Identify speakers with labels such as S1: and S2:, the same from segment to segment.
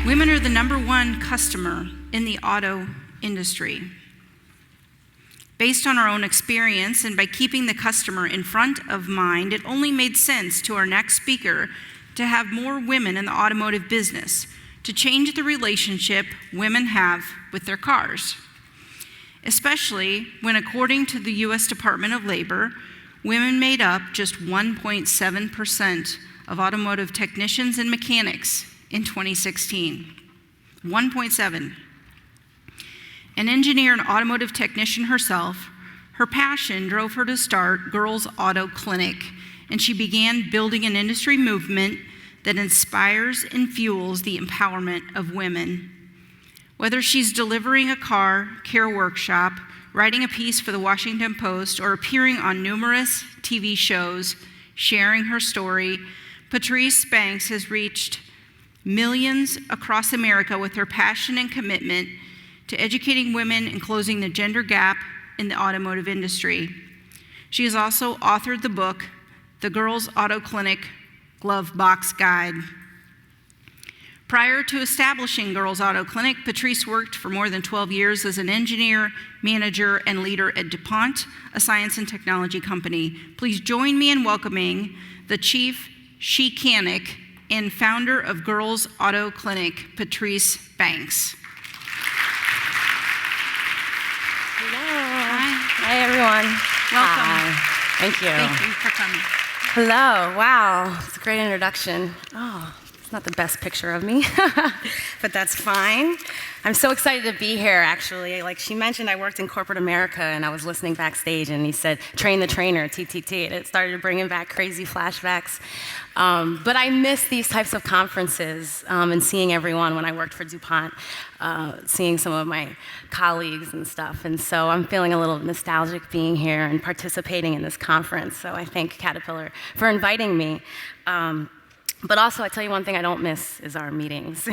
S1: Women are the #1 customer in the auto industry. Based on our own experience and by keeping the customer in front of mind, it only made sense to our next speaker to have more women in the automotive business, to change the relationship women have with their cars. Especially when, according to the US Department of Labor, women made up just 1.7% of automotive technicians and mechanics in 2016. 1.7. An engineer and automotive technician herself, her passion drove her to start Girls Auto Clinic, and she began building an industry movement that inspires and fuels the empowerment of women. Whether she's delivering a car care workshop, writing a piece for the Washington Post, or appearing on numerous TV shows, sharing her story, Patrice Banks has reached millions across America with her passion and commitment to educating women and closing the gender gap in the automotive industry. She has also authored the book, The Girls Auto Clinic Glove Box Guide. Prior to establishing Girls Auto Clinic, Patrice worked for more than 12 years as an engineer, manager, and leader at DuPont, a science and technology company. Please join me in welcoming the chief she-canic and founder of Girls Auto Clinic, Patrice Banks.
S2: Hi, everyone.
S1: Welcome.
S2: Hi. Thank you.
S1: Thank you for coming.
S2: Hello. Wow. It's a great introduction. Oh, it's not the best picture of me, but that's fine. I'm so excited to be here, actually. Like she mentioned, I worked in corporate America, and I was listening backstage, and he said, train the trainer, TTT, and it started bringing back crazy flashbacks. But I miss these types of conferences and seeing everyone when I worked for DuPont, seeing some of my colleagues and stuff. And so I'm feeling a little nostalgic being here and participating in this conference. So I thank Caterpillar for inviting me. But also, I tell you one thing I don't miss is our meetings.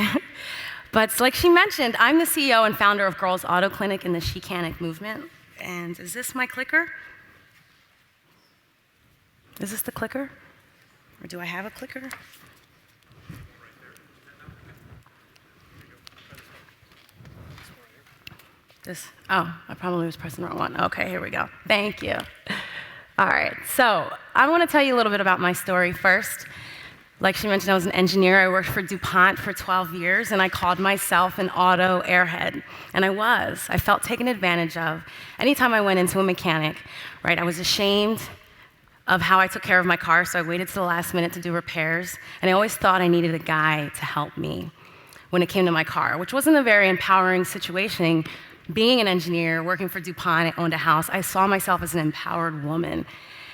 S2: But like she mentioned, I'm the CEO and founder of Girls Auto Clinic and the she-canic movement. And is this my clicker? Is this the clicker? Or do I have a clicker? Oh, I probably was pressing the wrong one. Okay, here we go. Thank you. All right, so I want to tell you a little bit about my story first. Like she mentioned, I was an engineer. I worked for DuPont for 12 years, and I called myself an auto airhead. And I was. I felt taken advantage of. Anytime I went into a mechanic, right, I was ashamed of how I took care of my car, so I waited to the last minute to do repairs. And I always thought I needed a guy to help me when it came to my car, which wasn't a very empowering situation. Being an engineer, working for DuPont, I owned a house, I saw myself as an empowered woman.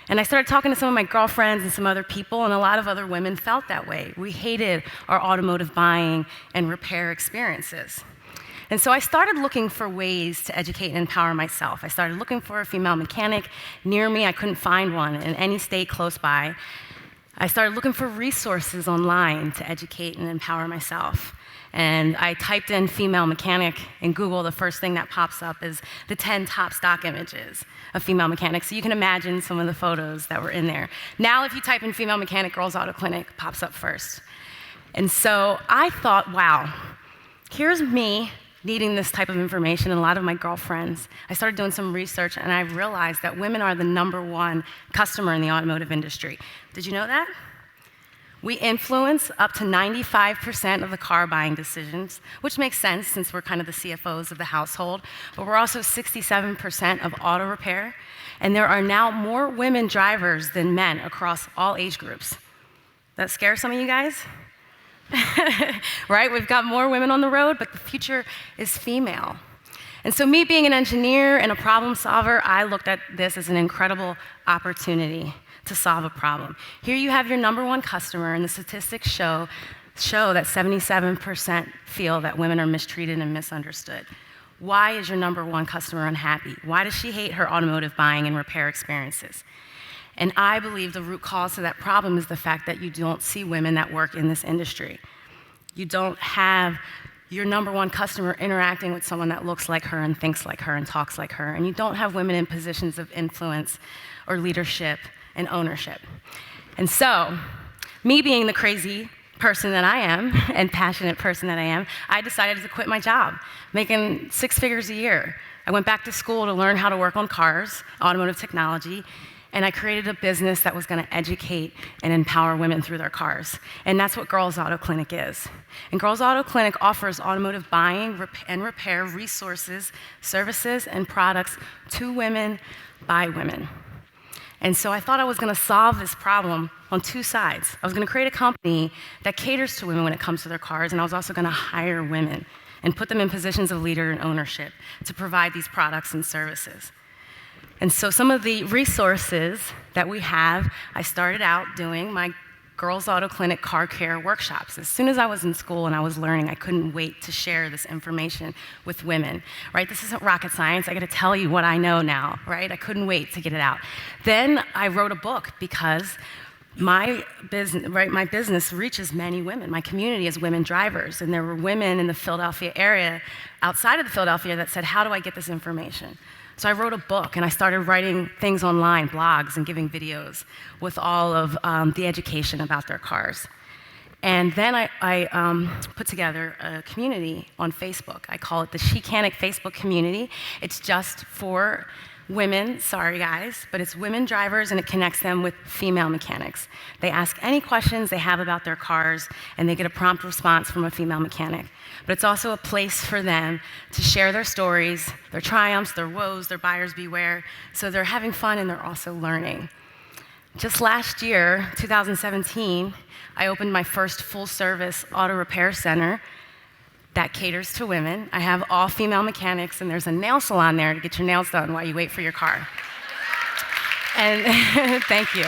S2: And I started talking to some of my girlfriends and some other people, and a lot of other women felt that way. We hated our automotive buying and repair experiences. And so I started looking for ways to educate and empower myself. I started looking for a female mechanic near me. I couldn't find one in any state close by. I started looking for resources online to educate and empower myself. And I typed in female mechanic in Google. The first thing that pops up is the 10 top stock images of female mechanics. So you can imagine some of the photos that were in there. Now if you type in female mechanic, Girls Auto Clinic, pops up first. And so I thought, wow, here's me needing this type of information, and a lot of my girlfriends. I started doing some research, and I realized that women are the #1 customer in the automotive industry. Did you know that? We influence up to 95% of the car buying decisions, which makes sense since we're kind of the CFOs of the household, but we're also 67% of auto repair, and there are now more women drivers than men across all age groups. That scare some of you guys? Right? We've got more women on the road, but the future is female. And so me being an engineer and a problem solver, I looked at this as an incredible opportunity to solve a problem. Here you have your #1 customer, and the statistics show that 77% feel that women are mistreated and misunderstood. Why is your #1 customer unhappy? Why does she hate her automotive buying and repair experiences? And I believe the root cause to that problem is the fact that you don't see women that work in this industry. You don't have your #1 customer interacting with someone that looks like her and thinks like her and talks like her, and you don't have women in positions of influence or leadership and ownership. And so, me being the crazy person that I am and passionate person that I am, I decided to quit my job, making 6 figures a year. I went back to school to learn how to work on cars, automotive technology, and I created a business that was going to educate and empower women through their cars. And that's what Girls Auto Clinic is. And Girls Auto Clinic offers automotive buying and repair resources, services, and products to women by women. And so I thought I was going to solve this problem on 2 sides. I was going to create a company that caters to women when it comes to their cars, and I was also going to hire women and put them in positions of leader and ownership to provide these products and services. And so some of the resources that we have, I started out doing my Girls Auto Clinic car care workshops. As soon as I was in school and I was learning, I couldn't wait to share this information with women, right? This isn't rocket science. I gotta tell you what I know now, right? I couldn't wait to get it out. Then I wrote a book because my business reaches many women. My community is women drivers, and there were women in the Philadelphia area, outside of the Philadelphia, that said, how do I get this information? So I wrote a book, and I started writing things online, blogs, and giving videos with all of the education about their cars. And then I put together a community on Facebook. I call it the Chicanic Facebook community. It's just for women, sorry guys, but it's women drivers, and it connects them with female mechanics. They ask any questions they have about their cars, and they get a prompt response from a female mechanic. But it's also a place for them to share their stories, their triumphs, their woes, their buyers beware. So they're having fun, and they're also learning. Just last year, 2017, I opened my first full-service auto repair center that caters to women. I have all female mechanics, and there's a nail salon there to get your nails done while you wait for your car. And thank you.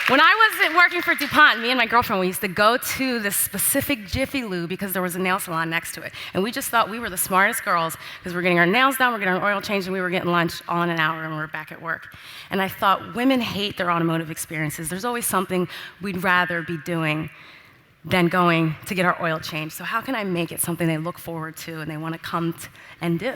S2: When I was working for DuPont, me and my girlfriend, we used to go to this specific Jiffy Lube because there was a nail salon next to it. And we just thought we were the smartest girls because we're getting our nails done, we're getting our oil changed, and we were getting lunch all in an hour, and we were back at work. And I thought, women hate their automotive experiences. There's always something we'd rather be doing than going to get our oil changed. So how can I make it something they look forward to and they want to come and do,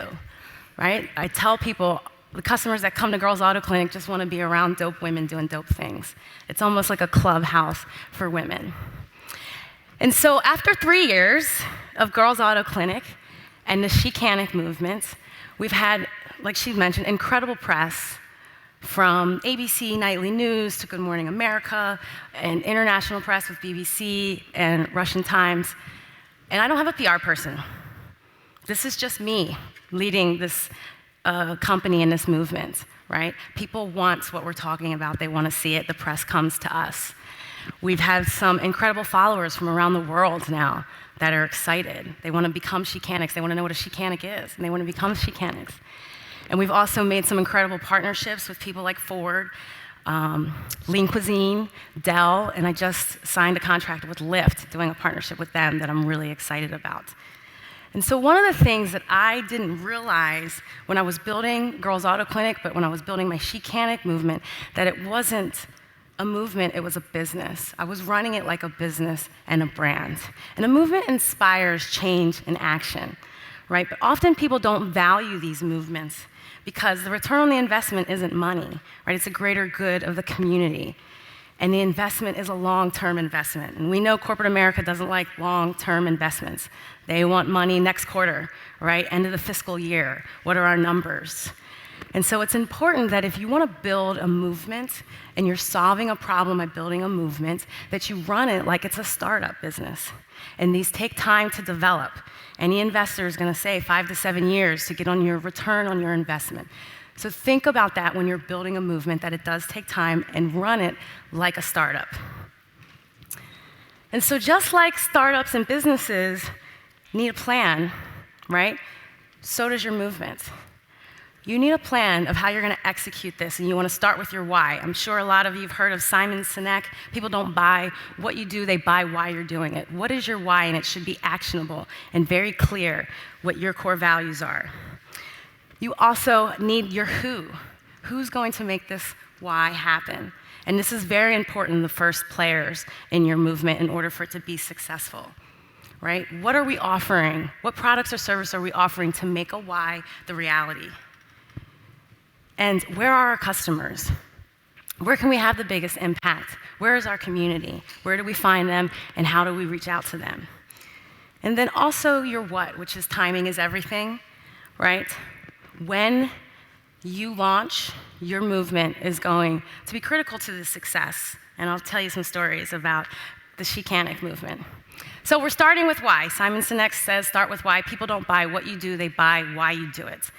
S2: right? I tell people, the customers that come to Girls Auto Clinic just want to be around dope women doing dope things. It's almost like a clubhouse for women. And so after 3 years of Girls Auto Clinic and the Chicanic movement, we've had, like she mentioned, incredible press from ABC Nightly News to Good Morning America and international press with BBC and Russian Times. And I don't have a PR person. This is just me leading this company and this movement, right? People want what we're talking about. They want to see it. The press comes to us. We've had some incredible followers from around the world now that are excited. They want to become Chicanics. They want to know what a Chicanic is, and they want to become Chicanics. And we've also made some incredible partnerships with people like Ford, Lean Cuisine, Dell, and I just signed a contract with Lyft, doing a partnership with them that I'm really excited about. And so one of the things that I didn't realize when I was building Girls Auto Clinic, but when I was building my Chicanic movement, that it wasn't a movement, it was a business. I was running it like a business and a brand. And a movement inspires change and action, right? But often people don't value these movements because the return on the investment isn't money, right? It's a greater good of the community. And the investment is a long-term investment. And we know corporate America doesn't like long-term investments. They want money next quarter, right? End of the fiscal year. What are our numbers? And so it's important that if you want to build a movement and you're solving a problem by building a movement, that you run it like it's a startup business. And these take time to develop. Any investor is going to say 5 to 7 years to get on your return on your investment. So think about that when you're building a movement, that it does take time, and run it like a startup. And so just like startups and businesses need a plan, right? So does your movement. You need a plan of how you're going to execute this, and you want to start with your why. I'm sure a lot of you have heard of Simon Sinek. People don't buy what you do, they buy why you're doing it. What is your why? And it should be actionable and very clear what your core values are. You also need your who. Who's going to make this why happen? And this is very important, the first players in your movement, in order for it to be successful, right? What are we offering? What products or service are we offering to make a why the reality? And where are our customers? Where can we have the biggest impact? Where is our community? Where do we find them, and how do we reach out to them? And then also your what, which is timing is everything, right? When you launch, your movement is going to be critical to the success. And I'll tell you some stories about the Chicanic movement. So we're starting with why. Simon Sinek says, start with why. People don't buy what you do, they buy why you do it.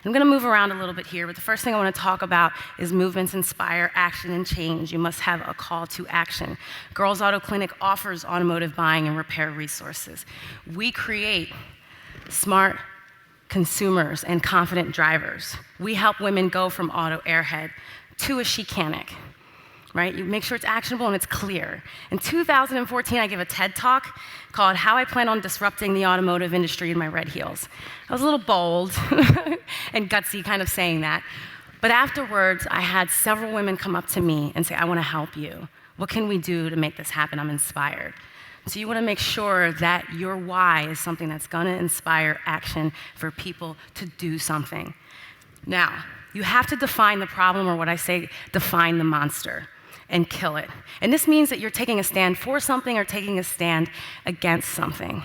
S2: I'm going to move around a little bit here, but the first thing I want to talk about is movements inspire action and change. You must have a call to action. Girls Auto Clinic offers automotive buying and repair resources. We create smart consumers and confident drivers. We help women go from auto airhead to a Chicanic, right? You make sure it's actionable and it's clear. In 2014, I gave a TED Talk called How I Plan on Disrupting the Automotive Industry in My Red Heels. I was a little bold and gutsy kind of saying that. But afterwards, I had several women come up to me and say, I want to help you. What can we do to make this happen? I'm inspired. So you want to make sure that your why is something that's going to inspire action for people to do something. Now, you have to define the problem, or what I say, define the monster, and kill it. And this means that you're taking a stand for something or taking a stand against something.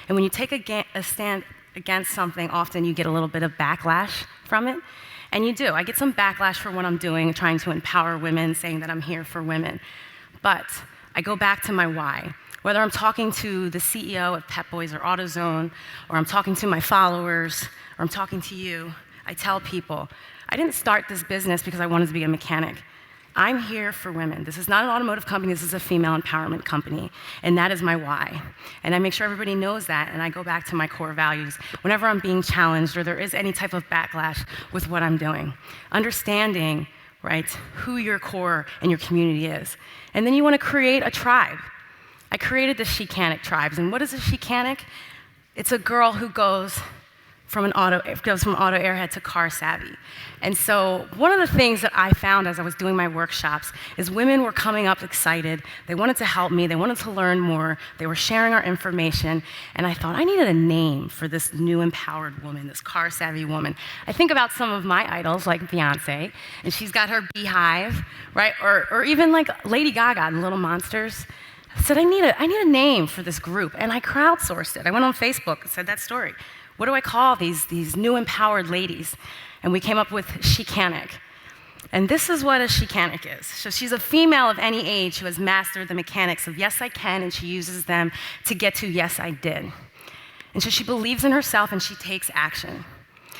S2: And when you take a stand against something, often you get a little bit of backlash from it. And you do. I get some backlash for what I'm doing, trying to empower women, saying that I'm here for women. But I go back to my why. Whether I'm talking to the CEO of Pep Boys or AutoZone, or I'm talking to my followers, or I'm talking to you, I tell people, I didn't start this business because I wanted to be a mechanic. I'm here for women. This is not an automotive company, this is a female empowerment company, and that is my why. And I make sure everybody knows that, and I go back to my core values whenever I'm being challenged or there is any type of backlash with what I'm doing. Understanding, right, who your core and your community is. And then you want to create a tribe. I created the Chicanic tribes, and what is a Chicanic? It's a girl who goes from auto airhead to car savvy. And so one of the things that I found as I was doing my workshops is women were coming up excited. They wanted to help me. They wanted to learn more. They were sharing our information. And I thought I needed a name for this new empowered woman, this car savvy woman. I think about some of my idols like Beyonce, and she's got her beehive, right? Or even like Lady Gaga and Little Monsters. I said, I need a name for this group. And I crowdsourced it. I went on Facebook and said that story. What do I call these new empowered ladies? And we came up with Chicanic. And this is what a Chicanic is. So she's a female of any age who has mastered the mechanics of yes, I can, and she uses them to get to yes, I did. And so she believes in herself and she takes action.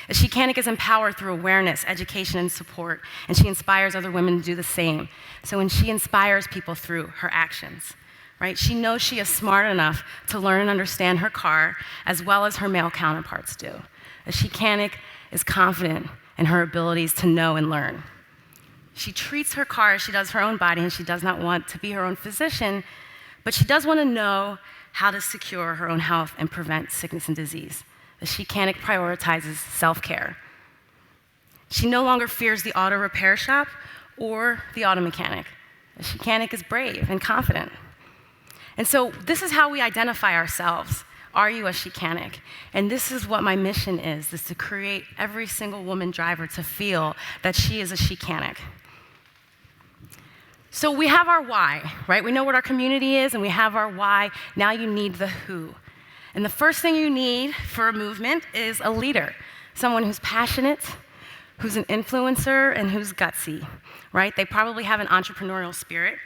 S2: A Chicanic is empowered through awareness, education, and support, and she inspires other women to do the same. So when she inspires people through her actions, right? She knows she is smart enough to learn and understand her car as well as her male counterparts do. A Chicanic is confident in her abilities to know and learn. She treats her car as she does her own body, and she does not want to be her own physician, but she does want to know how to secure her own health and prevent sickness and disease. The Chicanic prioritizes self-care. She no longer fears the auto repair shop or the auto mechanic. The Chicanic is brave and confident. And so this is how we identify ourselves. Are you a Chicanic? And this is what my mission is to create every single woman driver to feel that she is a Chicanic. So we have our why, right? We know what our community is, and we have our why. Now you need the who. And the first thing you need for a movement is a leader, someone who's passionate, who's an influencer, and who's gutsy, right? They probably have an entrepreneurial spirit,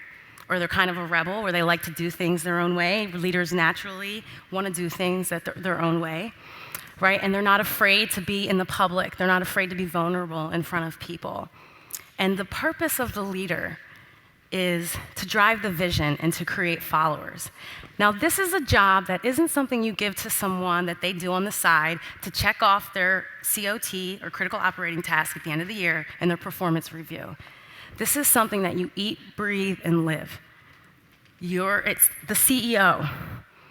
S2: or they're kind of a rebel where they like to do things their own way. Leaders naturally want to do things their own way, right? And they're not afraid to be in the public. They're not afraid to be vulnerable in front of people. And the purpose of the leader is to drive the vision and to create followers. Now, this is a job that isn't something you give to someone that they do on the side to check off their COT, or critical operating task, at the end of the year in their performance review. This is something that you eat, breathe, and live. It's the CEO,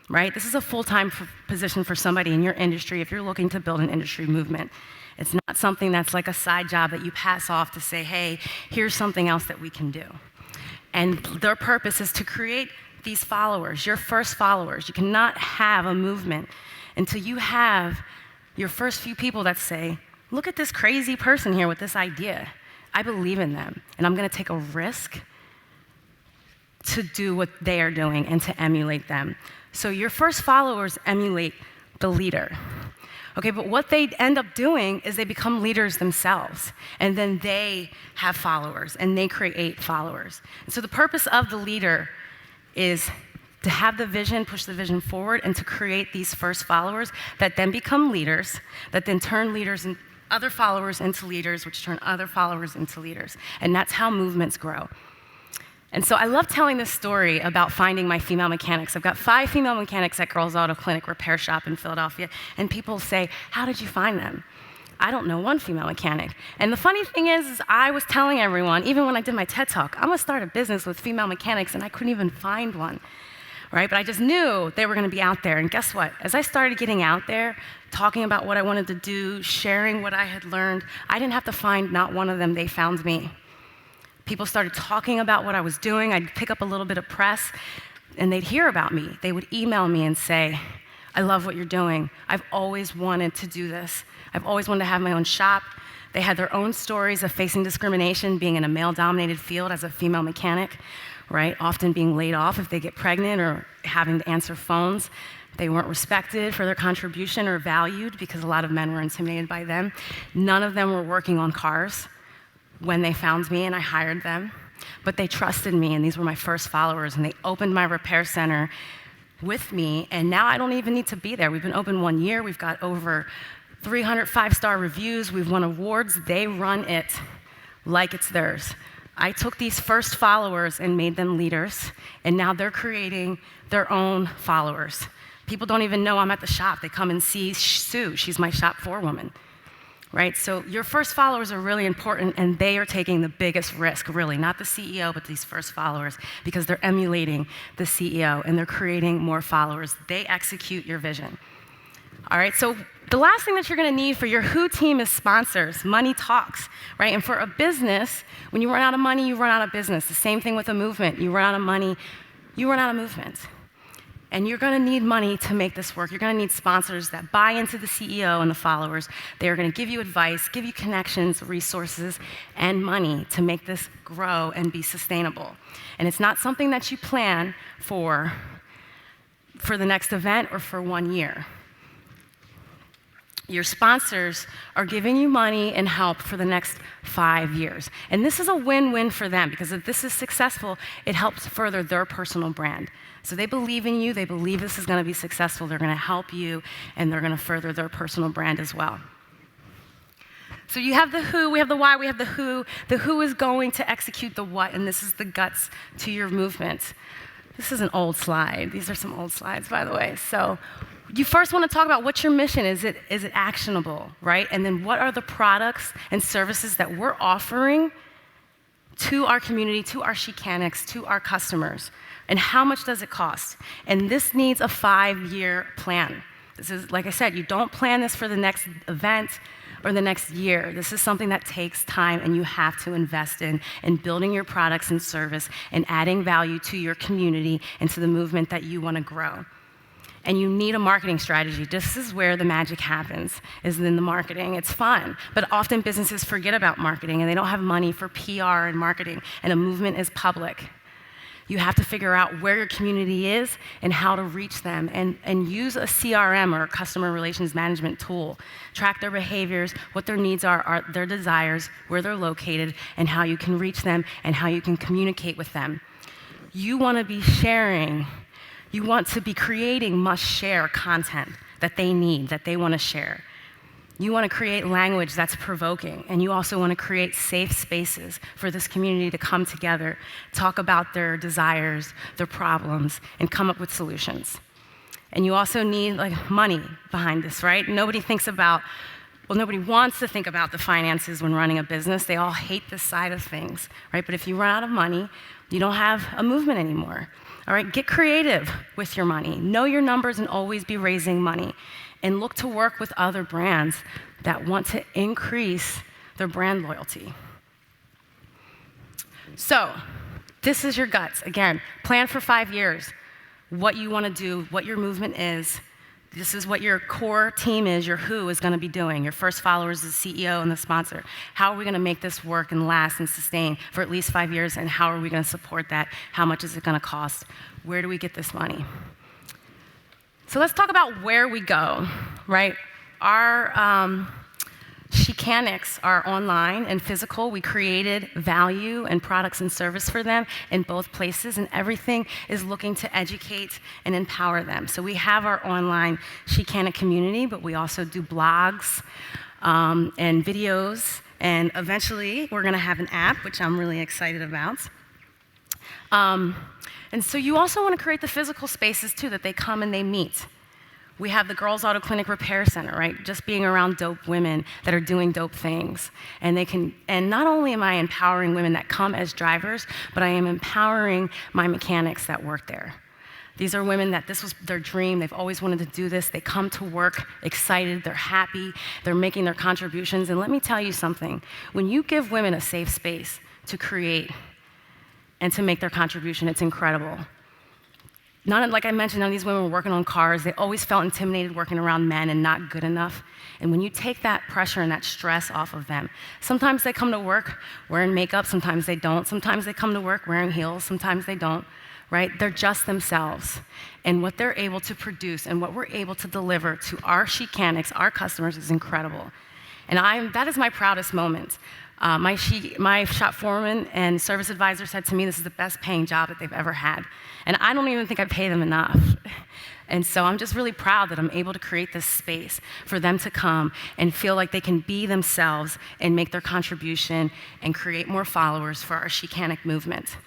S2: right? This is a full-time position for somebody in your industry if you're looking to build an industry movement. It's not something that's like a side job that you pass off to say, hey, here's something else that we can do. And their purpose is to create these followers, your first followers. You cannot have a movement until you have your first few people that say, look at this crazy person here with this idea. I believe in them, and I'm going to take a risk to do what they are doing and to emulate them. So your first followers emulate the leader. Okay, but what they end up doing is they become leaders themselves, and then they have followers, and they create followers. And so the purpose of the leader is to have the vision, push the vision forward, and to create these first followers that then become leaders, that then turn leaders and other followers into leaders, which turn other followers into leaders. And that's how movements grow. And so I love telling this story about finding my female mechanics. I've got 5 female mechanics at Girls Auto Clinic Repair Shop in Philadelphia, and people say, how did you find them? I don't know one female mechanic. And the funny thing is I was telling everyone, even when I did my TED Talk, I'm gonna start a business with female mechanics, and I couldn't even find one, right? But I just knew they were gonna be out there, and guess what? As I started getting out there, talking about what I wanted to do, sharing what I had learned, I didn't have to find not one of them, they found me. People started talking about what I was doing. I'd pick up a little bit of press, and they'd hear about me. They would email me and say, I love what you're doing. I've always wanted to do this. I've always wanted to have my own shop. They had their own stories of facing discrimination, being in a male-dominated field as a female mechanic, right? Often being laid off if they get pregnant or having to answer phones. They weren't respected for their contribution or valued because a lot of men were intimidated by them. None of them were working on cars when they found me and I hired them, but they trusted me, and these were my first followers, and they opened my repair center with me, and now I don't even need to be there. We've been open 1 year, we've got over 300 5-star reviews, we've won awards. They run it like it's theirs. I took these first followers and made them leaders, and now they're creating their own followers. People don't even know I'm at the shop. They come and see Sue, she's my shop forewoman. Right? So your first followers are really important, and they are taking the biggest risk, really, not the CEO, but these first followers, because they're emulating the CEO, and they're creating more followers. They execute your vision. All right, so the last thing that you're gonna need for your Who team is sponsors. Money talks, right? And for a business, when you run out of money, you run out of business. The same thing with a movement. You run out of money, you run out of movement. And you're gonna need money to make this work. You're gonna need sponsors that buy into the CEO and the followers. They are gonna give you advice, give you connections, resources, and money to make this grow and be sustainable. And it's not something that you plan for the next event or for 1 year. Your sponsors are giving you money and help for the next 5 years. And this is a win-win for them, because if this is successful, it helps further their personal brand. So they believe in you, they believe this is gonna be successful, they're gonna help you, and they're gonna further their personal brand as well. So you have the who, we have the why, we have the who. The who is going to execute the what, and this is the guts to your movement. This is an old slide. These are some old slides, by the way. So you first want to talk about what's your mission. Is it actionable, right? And then what are the products and services that we're offering to our community, to our Chicanics, to our customers? And how much does it cost? And this needs a 5-year plan. This is, like I said, you don't plan this for the next event or the next year. This is something that takes time, and you have to invest in building your products and service and adding value to your community and to the movement that you want to grow. And you need a marketing strategy. This is where the magic happens, is in the marketing. It's fun, but often businesses forget about marketing, and they don't have money for PR and marketing, and a movement is public. You have to figure out where your community is and how to reach them, and use a CRM or a customer relations management tool. Track their behaviors, what their needs are, their desires, where they're located, and how you can reach them and how you can communicate with them. You want to be sharing. You want to be creating must-share content that they need, that they want to share. You want to create language that's provoking, and you also want to create safe spaces for this community to come together, talk about their desires, their problems, and come up with solutions. And you also need money behind this, right? Nobody wants to think about the finances when running a business. They all hate this side of things, right? But if you run out of money, you don't have a movement anymore. All right, get creative with your money. Know your numbers and always be raising money. And look to work with other brands that want to increase their brand loyalty. So, this is your guts. Again, plan for 5 years, what you want to do, what your movement is, This is what your core team is, your who is going to be doing. Your first follower is the CEO and the sponsor. How are we going to make this work and last and sustain for at least 5 years, and how are we going to support that? How much is it going to cost? Where do we get this money? So let's talk about where we go, right? Our Chicanics are online and physical. We created value and products and service for them in both places, and everything is looking to educate and empower them. So we have our online Chicanic community, but we also do blogs and videos, and eventually we're going to have an app, which I'm really excited about. And so you also want to create the physical spaces too, that they come and they meet. We have the Girls Auto Clinic Repair Center, right? Just being around dope women that are doing dope things. And not only am I empowering women that come as drivers, but I am empowering my mechanics that work there. These are women that this was their dream. They've always wanted to do this. They come to work excited, they're happy, they're making their contributions. And let me tell you something, when you give women a safe space to create and to make their contribution, it's incredible. Like I mentioned, none of these women were working on cars. They always felt intimidated working around men and not good enough. And when you take that pressure and that stress off of them, sometimes they come to work wearing makeup, sometimes they don't. Sometimes they come to work wearing heels, sometimes they don't, right? They're just themselves. And what they're able to produce and what we're able to deliver to our Chicanics, our customers, is incredible. And that is my proudest moment. My shop foreman and service advisor said to me, this is the best paying job that they've ever had. And I don't even think I pay them enough. And so I'm just really proud that I'm able to create this space for them to come and feel like they can be themselves and make their contribution and create more followers for our Chicanic movement.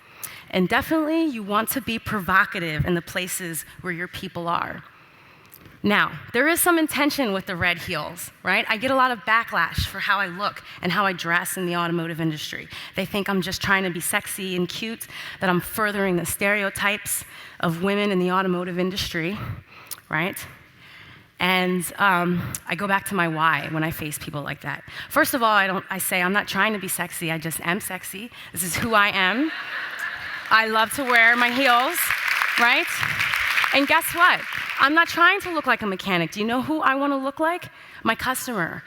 S2: And definitely you want to be provocative in the places where your people are. Now, there is some intention with the red heels, right? I get a lot of backlash for how I look and how I dress in the automotive industry. They think I'm just trying to be sexy and cute, that I'm furthering the stereotypes of women in the automotive industry, right? And I go back to my why when I face people like that. First of all, I say I'm not trying to be sexy, I just am sexy. This is who I am. I love to wear my heels, right? And guess what? I'm not trying to look like a mechanic. Do you know who I want to look like? My customer.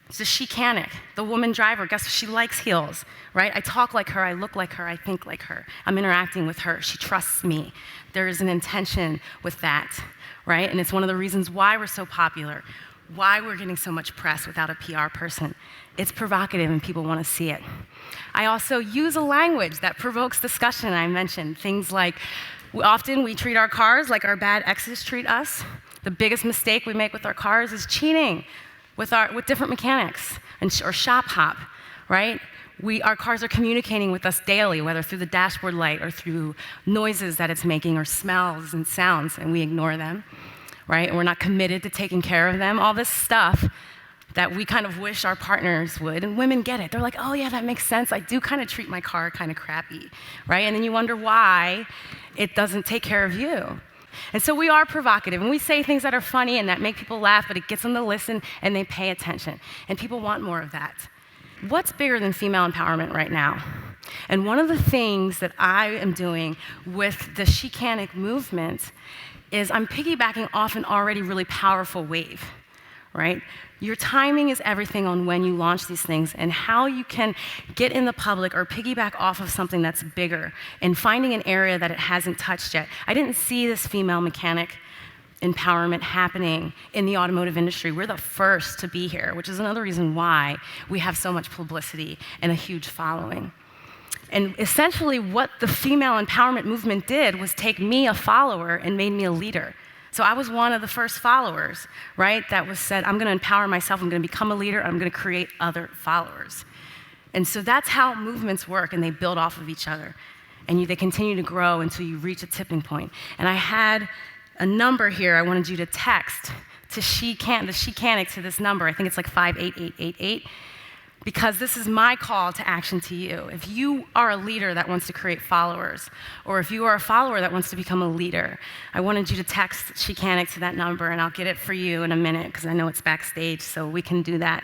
S2: It's a Chicanic, the woman driver. Guess what? She likes heels, right? I talk like her, I look like her, I think like her. I'm interacting with her. She trusts me. There is an intention with that, right? And it's one of the reasons why we're so popular, why we're getting so much press without a PR person. It's provocative and people want to see it. I also use a language that provokes discussion. I mentioned things like, often we treat our cars like our bad exes treat us. The biggest mistake we make with our cars is cheating with different mechanics or shop hop, right? Our cars are communicating with us daily, whether through the dashboard light or through noises that it's making or smells and sounds, and we ignore them, right? And we're not committed to taking care of them. All this stuff that we kind of wish our partners would, and women get it. They're like, oh yeah, that makes sense. I do kind of treat my car kind of crappy, right? And then you wonder why it doesn't take care of you. And so we are provocative, and we say things that are funny and that make people laugh, but it gets them to listen and they pay attention. And people want more of that. What's bigger than female empowerment right now? And one of the things that I am doing with the Chicanic movement is I'm piggybacking off an already really powerful wave, right? Your timing is everything on when you launch these things and how you can get in the public or piggyback off of something that's bigger and finding an area that it hasn't touched yet. I didn't see this female mechanic empowerment happening in the automotive industry. We're the first to be here, which is another reason why we have so much publicity and a huge following. And essentially what the female empowerment movement did was take me, a follower, and made me a leader. So I was one of the first followers, right, that was said, I'm going to empower myself, I'm going to become a leader, I'm going to create other followers. And so that's how movements work, and they build off of each other. And they continue to grow until you reach a tipping point. And I had a number here I wanted you to text to the Chicanic to this number. I think it's like 58888. Because this is my call to action to you. If you are a leader that wants to create followers, or if you are a follower that wants to become a leader, I wanted you to text Chicanic to that number, and I'll get it for you in a minute, because I know it's backstage, so we can do that.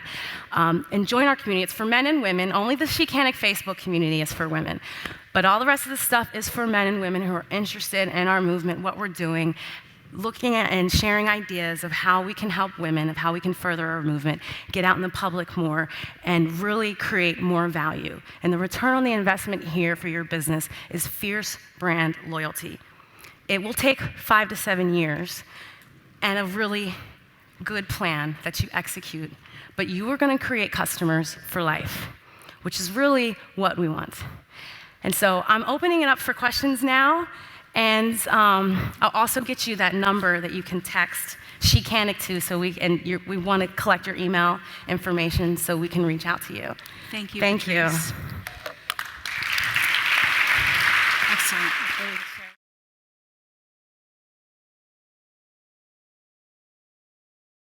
S2: And join our community. It's for men and women. Only the Chicanic Facebook community is for women. But all the rest of the stuff is for men and women who are interested in our movement, what we're doing, looking at and sharing ideas of how we can help women, of how we can further our movement, get out in the public more, and really create more value. And the return on the investment here for your business is fierce brand loyalty. It will take 5 to 7 years and a really good plan that you execute, but you are going to create customers for life, which is really what we want. And so I'm opening it up for questions now. And I'll also get you that number that you can text She-Canic to, we want to collect your email information so we can reach out to you.
S1: Thank you.
S2: Thank you.
S1: Excellent.